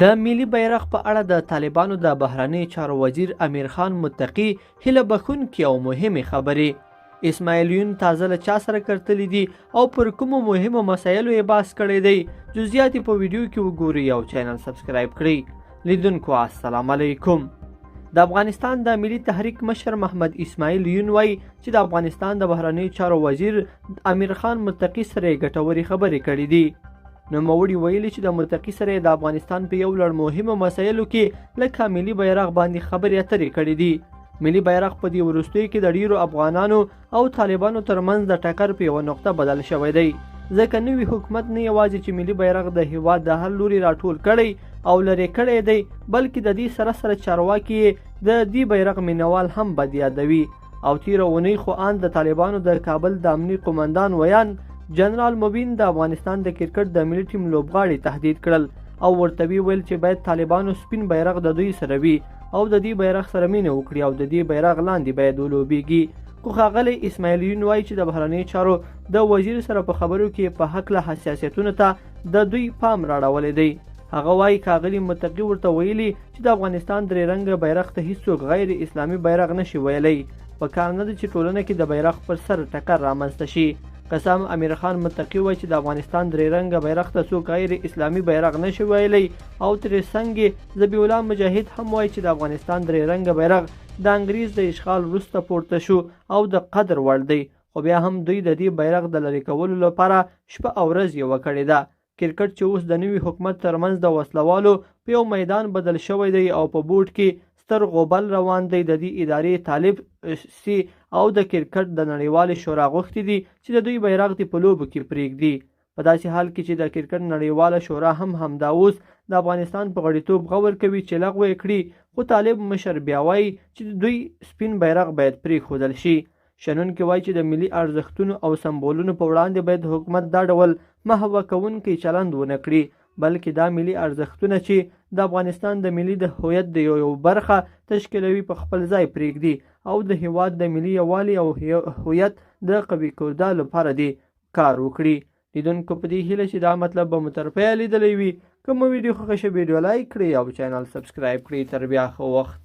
د ملي بیرغ په اړه د طالبانو د بهرنی چارو وزیر امیر خان متقي هیله بښونکې او مهمې خبرې. اسماعیل یون تازه له چا سره کتلي دي او پر کومو مهمو مسایلو یې بحث کړی دی؟ جزئیات په ویډیو کې وګورئ او چینل سبسکرایب کړئ. لیدونکو السلام علیکم. د افغانستان د ملي تحریک مشر محمد اسماعیل یون وایي چې د افغانستان د بهرنی چارو وزیر امیر خان متقي سره یې ګټورې خبرې کړې دي. نوموړي ویلي چې د متقي سره د افغانستان په یو لړ مهمو مسایلو کې لکه ملي بیرغ باندې خبرې اترې کړې دي. ملي بیرغ په دې وروستیو کې د ډیرو افغانانو او طالبانو ترمنځ د ټکر په یوه نقطه بدل شوی دی، ځکه نوي حکومت نه یوازې چې ملي بیرغ د هیواد د هر لوري راټول کړی او لرې کړی دی، بلکې د دې سره سره چارواکي د دې بیرغ مینوال هم بد یادوي. او تیره اونۍ خو ان د طالبانو د کابل د امني قومندان ویان جنرال مبین د افغانستان د کرکټ د ملي ټیم لوبغاړي تهدید کړل او ورته ویل چې باید طالبانو سپین بیرغ د دوی سره وي او د دې بیرغ سره مینه وکړي او د دې بیرغ لاندې باید ولوبیږي. خو ښاغلی اسماعیل یون وایي چې د بهرنیو چارو د وزیر سره په خبرو کې په هکله حساسیتونو ته د دوی پام راړولی دی. هغه وایي ښاغلي متقي ورته ویلي چې د افغانستان درې رنګه بیرغ ته هیڅوک غیر اسلامي بیرغ نشي ویلی. په کار نه ده چې ټولنه کې د بیرغ پر سر ټکر رامنځته شي. قسم امیر خان متقي وایي چې د افغانستان درې رنګه بیرغ ته څوک غیر اسلامي بیرغ نشي ویلی او ترې څنګ ذبیح الله مجاهد هم وایي چې د افغانستان درې رنګه بیرغ د انګریز د اشغال وروسته پورته شو او د قدر وړ دی، خو بیا هم دوی د دې بیرغ د لرې کولو لپاره شپه او ورځ یوه کړې ده. کرکټ چې اوس د نوي حکومت ترمنځ د وسلوالو په یو میدان بدل شوی دی او په بورډ کې ستر غوبل روان دی، د دې ادارې طالب سي او د کرکټ د نړیوالې شورا غوښتي دي چې د دوی بیرغ دې په لوبو کې پرېږدي. په داسې حال کې چې د کرکټ نړیواله شورا هم همدا اوس د افغانستان په غړیتوب غور کوي چې لغوه یې کړي، خو طالب مشر بیا وایي چې دوی سپین بیرغ باید پرېښودل شي. شنونکي وایي چې د ملي ارزښتونو او سمبولونو په وړاندې باید حکومت دا ډول محوه کوونکی چلند ونه کړي، بلکې دا ملي ارزښتونه چې د افغانستان د ملي د هویت د یو برخه تشکیلوي په خپل ځای پرېږدي او د هیواد د ملي یووالي او هویت د قوي کولو لپاره دې کار وکړي. لیدونکو په دې هیله چې دا مطلب به مو تر پایه لیدلی وي. که مو ویډیو خوښه شوه ویډیو لایک کړئ او چینل سبسکرایب کړئ. تر بیا ښه وخت.